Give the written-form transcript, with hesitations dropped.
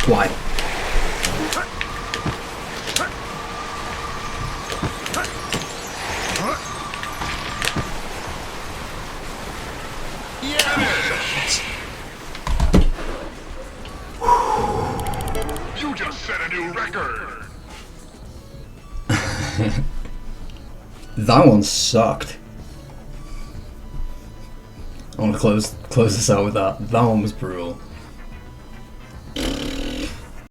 Why? Yes! You just set a new record! That one sucked. I want to close this out with that. That one was brutal.